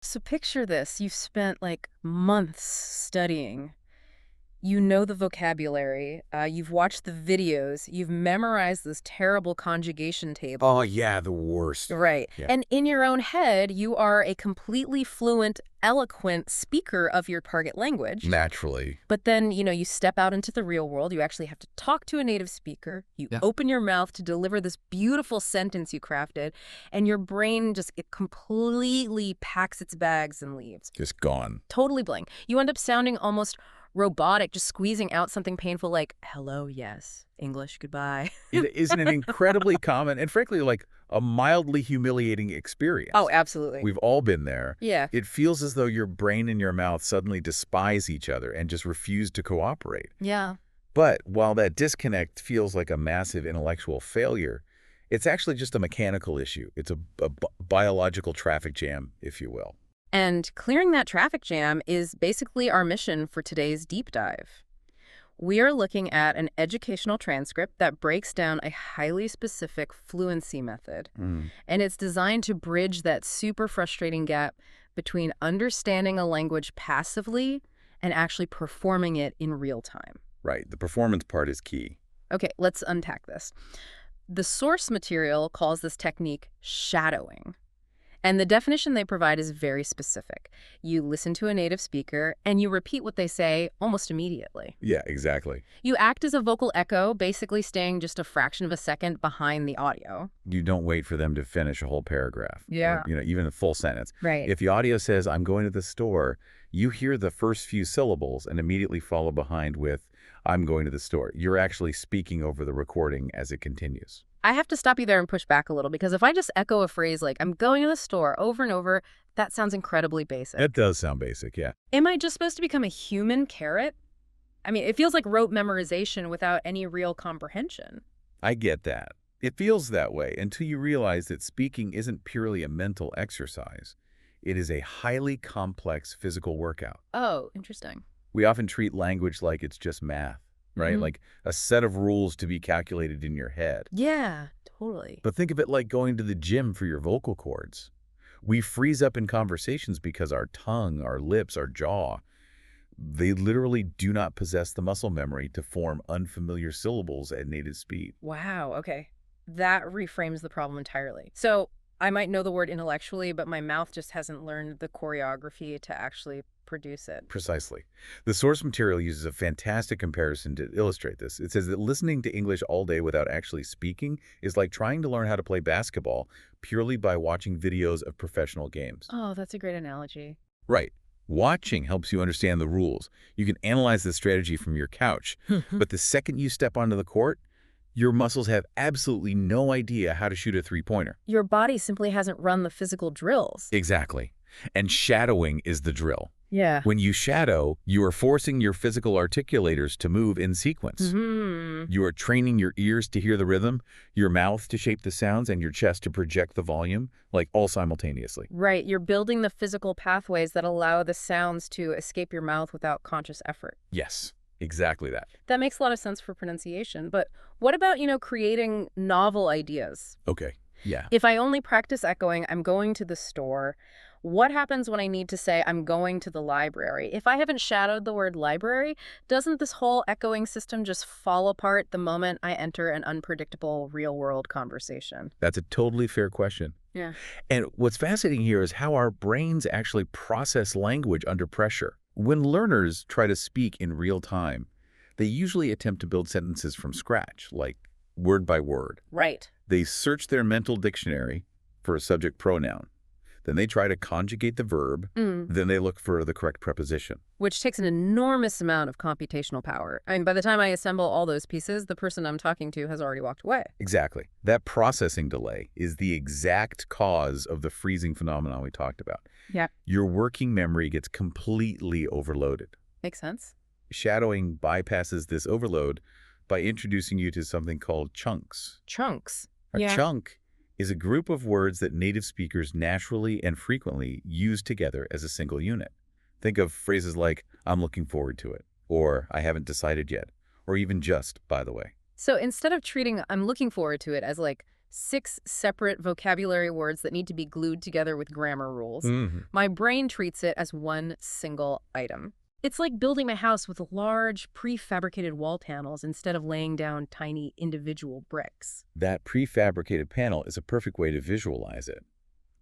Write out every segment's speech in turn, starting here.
So picture this. You've spent like months studying. You know the vocabulary. You've watched the videos. You've memorized this terrible conjugation table. Oh, yeah, the worst. Right. Yeah. And in your own head, you are a completely fluent, eloquent speaker of your target language. Naturally. But then, you step out into the real world. You actually have to talk to a native speaker. You Yeah. open your mouth to deliver this beautiful sentence you crafted, and your brain just it completely packs its bags and leaves. Just gone. Totally blank. You end up sounding almost robotic, just squeezing out something painful like, hello, yes, English, goodbye. It isn't an incredibly common and frankly, like a mildly humiliating experience. Oh, absolutely. We've all been there. Yeah. It feels as though your brain and your mouth suddenly despise each other and just refuse to cooperate. Yeah. But while that disconnect feels like a massive intellectual failure, it's actually just a mechanical issue. It's a biological traffic jam, if you will. And clearing that traffic jam is basically our mission for today's deep dive. We are looking at an educational transcript that breaks down a highly specific fluency method. And it's designed to bridge that super frustrating gap between understanding a language passively and actually performing it in real time. Right. The performance part is key. Okay, let's unpack this. The source material calls this technique shadowing. And the definition they provide is very specific. You listen to a native speaker and you repeat what they say almost immediately. Yeah, exactly. You act as a vocal echo, basically staying just a fraction of a second behind the audio. You don't wait for them to finish a whole paragraph. Yeah. Or, even a full sentence. Right. If the audio says, I'm going to the store, you hear the first few syllables and immediately follow behind with, I'm going to the store. You're actually speaking over the recording as it continues. I have to stop you there and push back a little because if I just echo a phrase like, I'm going to the store over and over, that sounds incredibly basic. It does sound basic, yeah. Am I just supposed to become a human carrot? I mean, it feels like rote memorization without any real comprehension. I get that. It feels that way until you realize that speaking isn't purely a mental exercise. It is a highly complex physical workout. Oh, interesting. We often treat language like it's just math, right? Mhm. Like a set of rules to be calculated in your head. Yeah, totally. But think of it like going to the gym for your vocal cords. We freeze up in conversations because our tongue, our lips, our jaw, they literally do not possess the muscle memory to form unfamiliar syllables at native speed. Wow, okay. That reframes the problem entirely. So I might know the word intellectually, but my mouth just hasn't learned the choreography to actually produce it. Precisely. The source material uses a fantastic comparison to illustrate this. It says that listening to English all day without actually speaking is like trying to learn how to play basketball purely by watching videos of professional games. Oh, that's a great analogy. Right. Watching helps you understand the rules. You can analyze the strategy from your couch. But the second you step onto the court, your muscles have absolutely no idea how to shoot a three-pointer. Your body simply hasn't run the physical drills. Exactly. And shadowing is the drill. Yeah. When you shadow, you are forcing your physical articulators to move in sequence. You are training your ears to hear the rhythm, your mouth to shape the sounds, and your chest to project the volume, like all simultaneously. Right. You're building the physical pathways that allow the sounds to escape your mouth without conscious effort. Yes, exactly that. That makes a lot of sense for pronunciation. But what about, creating novel ideas? Okay, yeah. If I only practice echoing, I'm going to the store. What happens when I need to say I'm going to the library? If I haven't shadowed the word library, doesn't this whole echoing system just fall apart the moment I enter an unpredictable real-world conversation? That's a totally fair question. Yeah. And what's fascinating here is how our brains actually process language under pressure. When learners try to speak in real time, they usually attempt to build sentences from scratch, like word by word. Right. They search their mental dictionary for a subject pronoun. Then they try to conjugate the verb. Then they look for the correct preposition. Which takes an enormous amount of computational power. I mean, by the time I assemble all those pieces, the person I'm talking to has already walked away. Exactly. That processing delay is the exact cause of the freezing phenomenon we talked about. Yeah. Your working memory gets completely overloaded. Makes sense. Shadowing bypasses this overload by introducing you to something called chunks. Chunks. A Yeah. chunk is a group of words that native speakers naturally and frequently use together as a single unit. Think of phrases like, I'm looking forward to it, or I haven't decided yet, or even just, by the way. So instead of treating I'm looking forward to it as like 6 separate vocabulary words that need to be glued together with grammar rules. Hmm. My brain treats it as one single item. It's like building my house with large, prefabricated wall panels instead of laying down tiny individual bricks. That prefabricated panel is a perfect way to visualize it.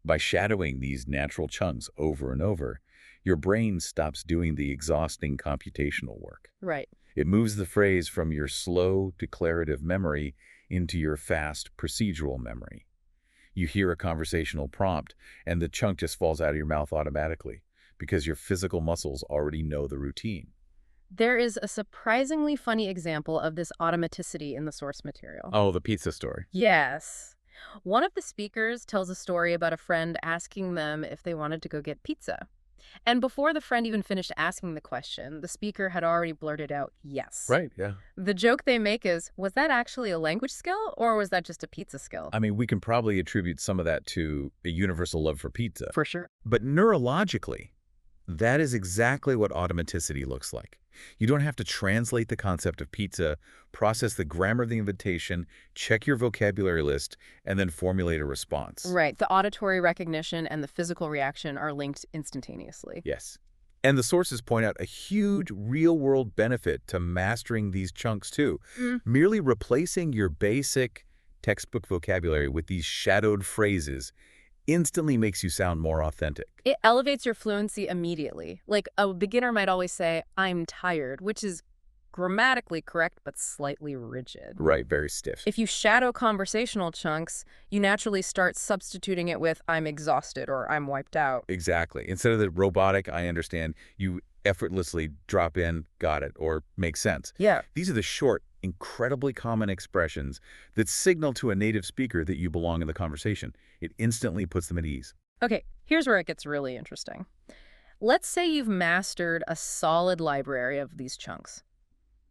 By shadowing these natural chunks over and over, your brain stops doing the exhausting computational work. Right. It moves the phrase from your slow, declarative memory into your fast, procedural memory. You hear a conversational prompt, and the chunk just falls out of your mouth automatically because your physical muscles already know the routine. There is a surprisingly funny example of this automaticity in the source material. Oh, the pizza story. Yes. One of the speakers tells a story about a friend asking them if they wanted to go get pizza. And before the friend even finished asking the question, the speaker had already blurted out yes. Right, yeah. The joke they make is, was that actually a language skill or was that just a pizza skill? I mean, we can probably attribute some of that to a universal love for pizza. For sure. But neurologically, that is exactly what automaticity looks like. You don't have to translate the concept of pizza, process the grammar of the invitation, check your vocabulary list, and then formulate a response. Right. The auditory recognition and the physical reaction are linked instantaneously. Yes. And the sources point out a huge real-world benefit to mastering these chunks too. Merely replacing your basic textbook vocabulary with these shadowed phrases instantly makes you sound more authentic. It elevates your fluency immediately. Like a beginner might always say, I'm tired, which is grammatically correct but slightly rigid. Right, very stiff. If you shadow conversational chunks, you naturally start substituting it with I'm exhausted or I'm wiped out. Exactly. Instead of the robotic, I understand, you effortlessly drop in, got it, or make sense. Yeah. These are the short, incredibly common expressions that signal to a native speaker that you belong in the conversation. It instantly puts them at ease. Okay, here's where it gets really interesting. Let's say you've mastered a solid library of these chunks.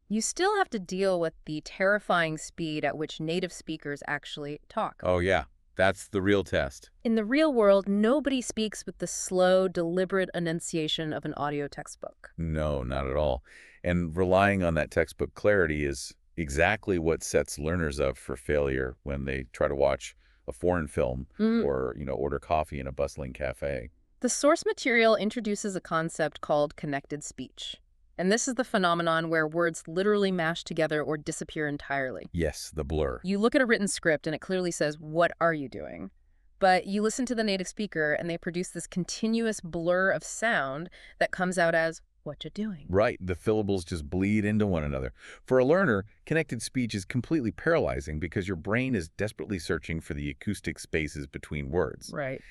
You still have to deal with the terrifying speed at which native speakers actually talk. Oh, yeah. That's the real test. In the real world, nobody speaks with the slow, deliberate enunciation of an audio textbook. No, not at all. And relying on that textbook clarity is exactly what sets learners up for failure when they try to watch a foreign film or, order coffee in a bustling cafe. The source material introduces a concept called connected speech. And this is the phenomenon where words literally mash together or disappear entirely. Yes, the blur. You look at a written script and it clearly says, what are you doing? But you listen to the native speaker and they produce this continuous blur of sound that comes out as, what you doing? Right, the syllables just bleed into one another. For a learner, connected speech is completely paralyzing because your brain is desperately searching for the acoustic spaces between words. Right.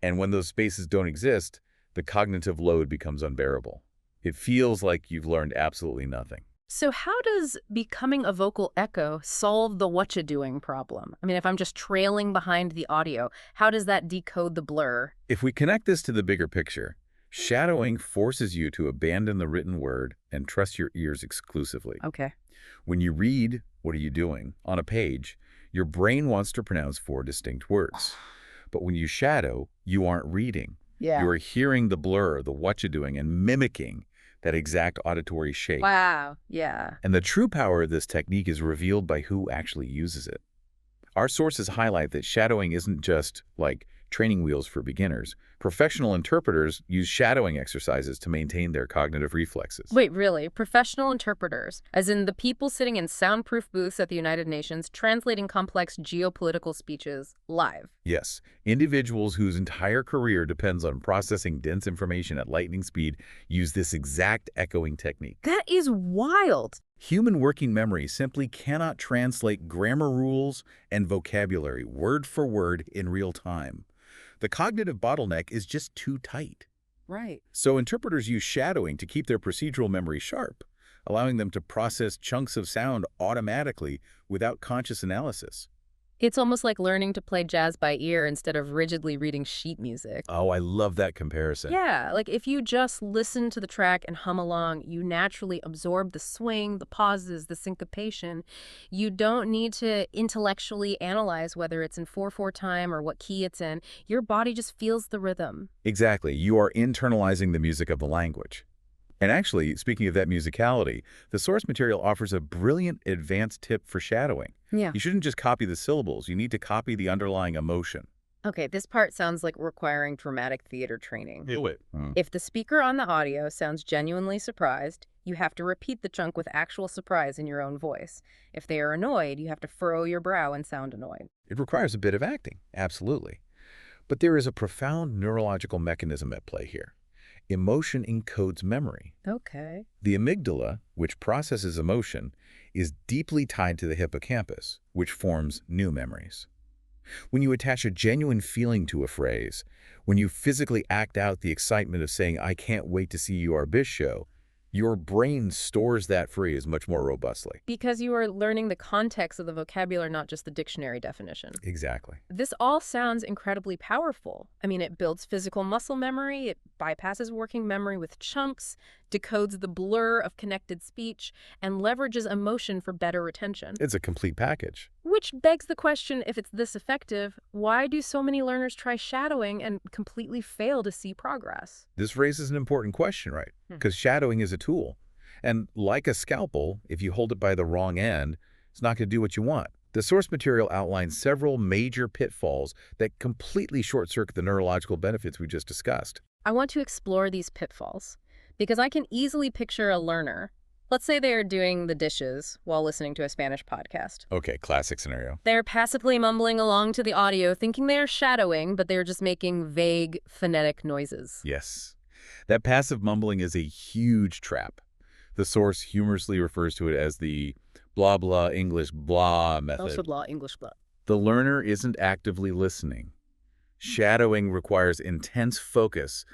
And when those spaces don't exist, the cognitive load becomes unbearable. It feels like you've learned absolutely nothing. So how does becoming a vocal echo solve the what you doing problem? I mean, if I'm just trailing behind the audio, how does that decode the blur? If we connect this to the bigger picture, shadowing forces you to abandon the written word and trust your ears exclusively. Okay. When you read, what are you doing, on a page, your brain wants to pronounce 4 distinct words. But when you shadow, you aren't reading. Yeah. You are hearing the blur, the what you doing, and mimicking that exact auditory shape. Wow. Yeah. And the true power of this technique is revealed by who actually uses it. Our sources highlight that shadowing isn't just like training wheels for beginners. Professional interpreters use shadowing exercises to maintain their cognitive reflexes. Wait, really? Professional interpreters, as in the people sitting in soundproof booths at the United Nations translating complex geopolitical speeches live? Yes, individuals whose entire career depends on processing dense information at lightning speed use this exact echoing technique. That is wild. Human working memory simply cannot translate grammar rules and vocabulary word for word in real time. The cognitive bottleneck is just too tight. Right. So interpreters use shadowing to keep their procedural memory sharp, allowing them to process chunks of sound automatically without conscious analysis. It's almost like learning to play jazz by ear instead of rigidly reading sheet music. Oh, I love that comparison. Yeah, like if you just listen to the track and hum along, you naturally absorb the swing, the pauses, the syncopation. You don't need to intellectually analyze whether it's in 4/4 time or what key it's in. Your body just feels the rhythm. Exactly. You are internalizing the music of the language. And actually, speaking of that musicality, the source material offers a brilliant advanced tip for shadowing. Yeah. You shouldn't just copy the syllables. You need to copy the underlying emotion. Okay, this part sounds like requiring dramatic theater training. Do it. If the speaker on the audio sounds genuinely surprised, you have to repeat the chunk with actual surprise in your own voice. If they are annoyed, you have to furrow your brow and sound annoyed. It requires a bit of acting, absolutely. But there is a profound neurological mechanism at play here. Emotion encodes memory. Okay. The amygdala, which processes emotion, is deeply tied to the hippocampus, which forms new memories. When you attach a genuine feeling to a phrase, when you physically act out the excitement of saying, "I can't wait to see your Bish show," your brain stores that phrase much more robustly. Because you are learning the context of the vocabulary, not just the dictionary definition. Exactly. This all sounds incredibly powerful. I mean, it builds physical muscle memory, it bypasses working memory with chunks, decodes the blur of connected speech, and leverages emotion for better retention. It's a complete package. Which begs the question, if it's this effective, why do so many learners try shadowing and completely fail to see progress? This raises an important question, right? Because shadowing is a tool. And like a scalpel, if you hold it by the wrong end, it's not going to do what you want. The source material outlines several major pitfalls that completely short-circuit the neurological benefits we just discussed. I want to explore these pitfalls because I can easily picture a learner. Let's say they are doing the dishes while listening to a Spanish podcast. Okay, classic scenario. They're passively mumbling along to the audio, thinking they are shadowing, but they're just making vague phonetic noises. Yes. That passive mumbling is a huge trap. The source humorously refers to it as the blah blah English blah method. Also blah, English blah. The learner isn't actively listening. Shadowing requires intense focus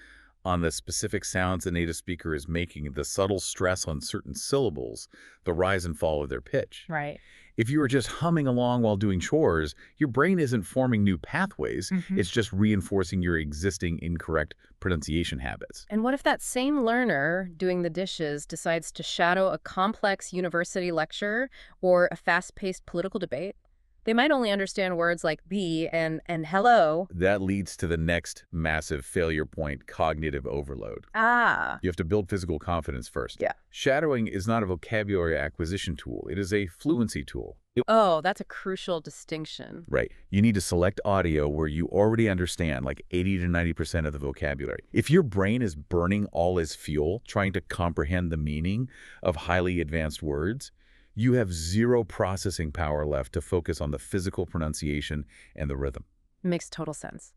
on the specific sounds the native speaker is making, the subtle stress on certain syllables, the rise and fall of their pitch. Right. If you are just humming along while doing chores, your brain isn't forming new pathways. It's just reinforcing your existing incorrect pronunciation habits. And what if that same learner doing the dishes decides to shadow a complex university lecture or a fast-paced political debate? They might only understand words like be and hello. That leads to the next massive failure point, cognitive overload. Ah. You have to build physical confidence first. Yeah. Shadowing is not a vocabulary acquisition tool. It is a fluency tool. Oh, that's a crucial distinction. Right. You need to select audio where you already understand like 80 to 90% of the vocabulary. If your brain is burning all as fuel, trying to comprehend the meaning of highly advanced words, you have zero processing power left to focus on the physical pronunciation and the rhythm. Makes total sense.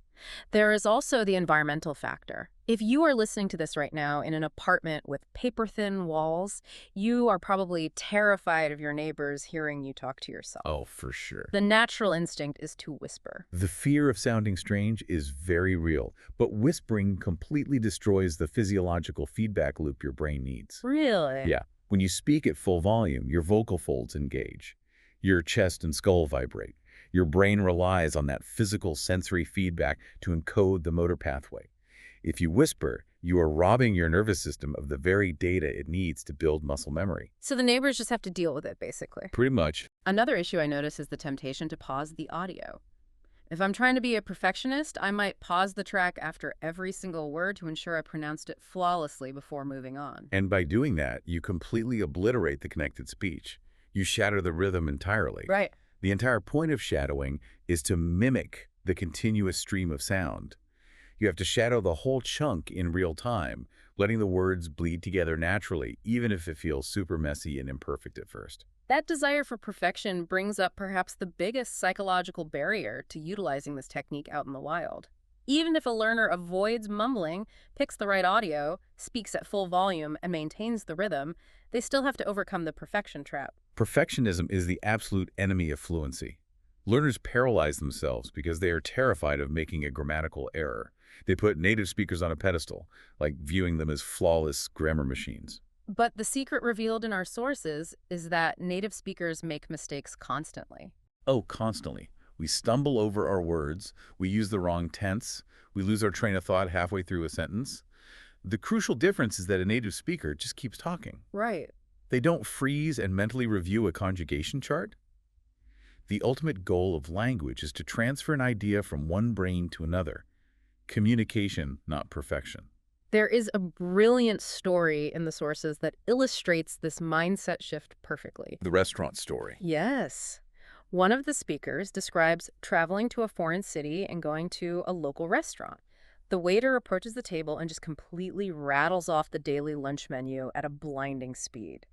There is also the environmental factor. If you are listening to this right now in an apartment with paper-thin walls, you are probably terrified of your neighbors hearing you talk to yourself. Oh, for sure. The natural instinct is to whisper. The fear of sounding strange is very real, but whispering completely destroys the physiological feedback loop your brain needs. Really? Yeah. When you speak at full volume, your vocal folds engage. Your chest and skull vibrate. Your brain relies on that physical sensory feedback to encode the motor pathway. If you whisper, you are robbing your nervous system of the very data it needs to build muscle memory. So the neighbors just have to deal with it, basically. Pretty much. Another issue I notice is the temptation to pause the audio. If I'm trying to be a perfectionist, I might pause the track after every single word to ensure I pronounced it flawlessly before moving on. And by doing that, you completely obliterate the connected speech. You shatter the rhythm entirely. Right. The entire point of shadowing is to mimic the continuous stream of sound. You have to shadow the whole chunk in real time, letting the words bleed together naturally, even if it feels super messy and imperfect at first. That desire for perfection brings up perhaps the biggest psychological barrier to utilizing this technique out in the wild. Even if a learner avoids mumbling, picks the right audio, speaks at full volume, and maintains the rhythm, they still have to overcome the perfection trap. Perfectionism is the absolute enemy of fluency. Learners paralyze themselves because they are terrified of making a grammatical error. They put native speakers on a pedestal, like viewing them as flawless grammar machines. But the secret revealed in our sources is that native speakers make mistakes constantly. Oh, constantly. We stumble over our words, we use the wrong tense, we lose our train of thought halfway through a sentence. The crucial difference is that a native speaker just keeps talking. Right. They don't freeze and mentally review a conjugation chart. The ultimate goal of language is to transfer an idea from one brain to another. Communication, not perfection. There is a brilliant story in the sources that illustrates this mindset shift perfectly. The restaurant story. Yes. One of the speakers describes traveling to a foreign city and going to a local restaurant. The waiter approaches the table and just completely rattles off the daily lunch menu at a blinding speed.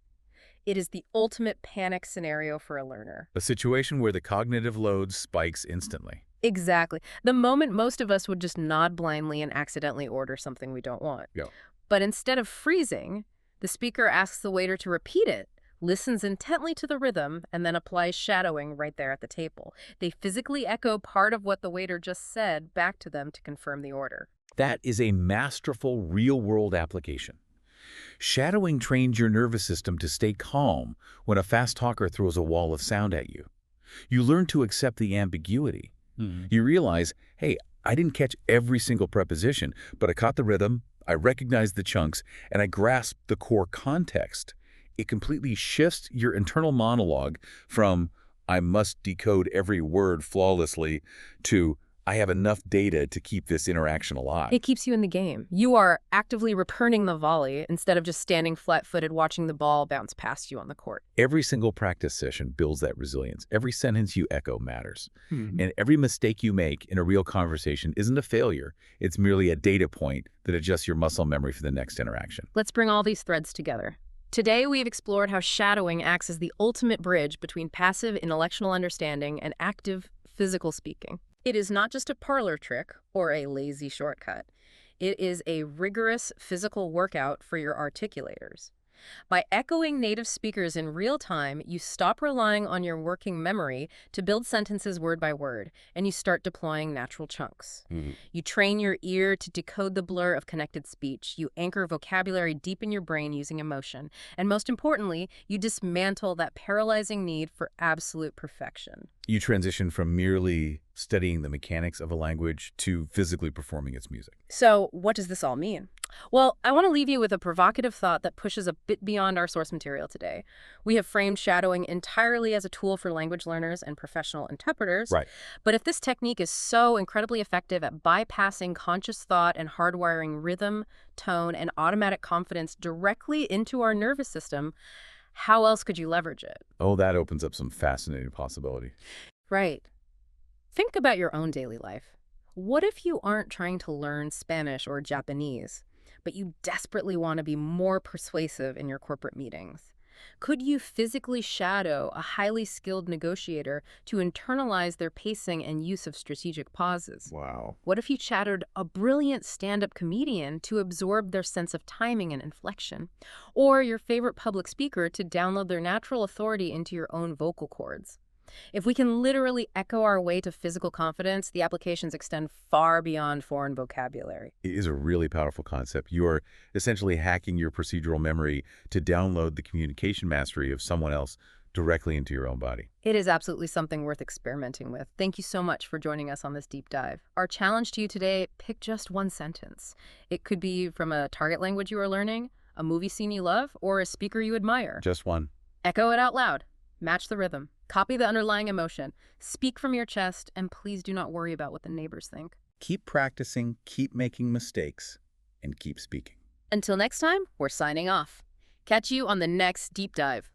It is the ultimate panic scenario for a learner. A situation where the cognitive load spikes instantly. Exactly. The moment most of us would just nod blindly and accidentally order something we don't want. Yeah. But instead of freezing, the speaker asks the waiter to repeat it, listens intently to the rhythm, and then applies shadowing right there at the table. They physically echo part of what the waiter just said back to them to confirm the order. That is a masterful real-world application. Shadowing trains your nervous system to stay calm when a fast talker throws a wall of sound at you. You learn to accept the ambiguity. You realize, hey, I didn't catch every single preposition, but I caught the rhythm, I recognized the chunks, and I grasped the core context. It completely shifts your internal monologue from, I must decode every word flawlessly, to, I have enough data to keep this interaction alive. It keeps you in the game. You are actively returning the volley instead of just standing flat-footed watching the ball bounce past you on the court. Every single practice session builds that resilience. Every sentence you echo matters. And every mistake you make in a real conversation isn't a failure. It's merely a data point that adjusts your muscle memory for the next interaction. Let's bring all these threads together. Today, we've explored how shadowing acts as the ultimate bridge between passive intellectual understanding and active physical speaking. It is not just a parlor trick or a lazy shortcut. It is a rigorous physical workout for your articulators. By echoing native speakers in real time, you stop relying on your working memory to build sentences word by word, and you start deploying natural chunks. You train your ear to decode the blur of connected speech. You anchor vocabulary deep in your brain using emotion. And most importantly, you dismantle that paralyzing need for absolute perfection. You transition from merely studying the mechanics of a language to physically performing its music. So, what does this all mean? Well, I want to leave you with a provocative thought that pushes a bit beyond our source material today. We have framed shadowing entirely as a tool for language learners and professional interpreters. Right. But if this technique is so incredibly effective at bypassing conscious thought and hardwiring rhythm, tone, and automatic confidence directly into our nervous system, how else could you leverage it? Oh, that opens up some fascinating possibility. Right. Think about your own daily life. What if you aren't trying to learn Spanish or Japanese, but you desperately want to be more persuasive in your corporate meetings? Could you physically shadow a highly skilled negotiator to internalize their pacing and use of strategic pauses? Wow. What if you shadowed a brilliant stand-up comedian to absorb their sense of timing and inflection? Or your favorite public speaker to download their natural authority into your own vocal cords? If we can literally echo our way to physical confidence, the applications extend far beyond foreign vocabulary. It is a really powerful concept. You are essentially hacking your procedural memory to download the communication mastery of someone else directly into your own body. It is absolutely something worth experimenting with. Thank you so much for joining us on this deep dive. Our challenge to you today, pick just one sentence. It could be from a target language you are learning, a movie scene you love, or a speaker you admire. Just one. Echo it out loud. Match the rhythm. Copy the underlying emotion. Speak from your chest, and please do not worry about what the neighbors think. Keep practicing, keep making mistakes, and keep speaking. Until next time, we're signing off. Catch you on the next deep dive.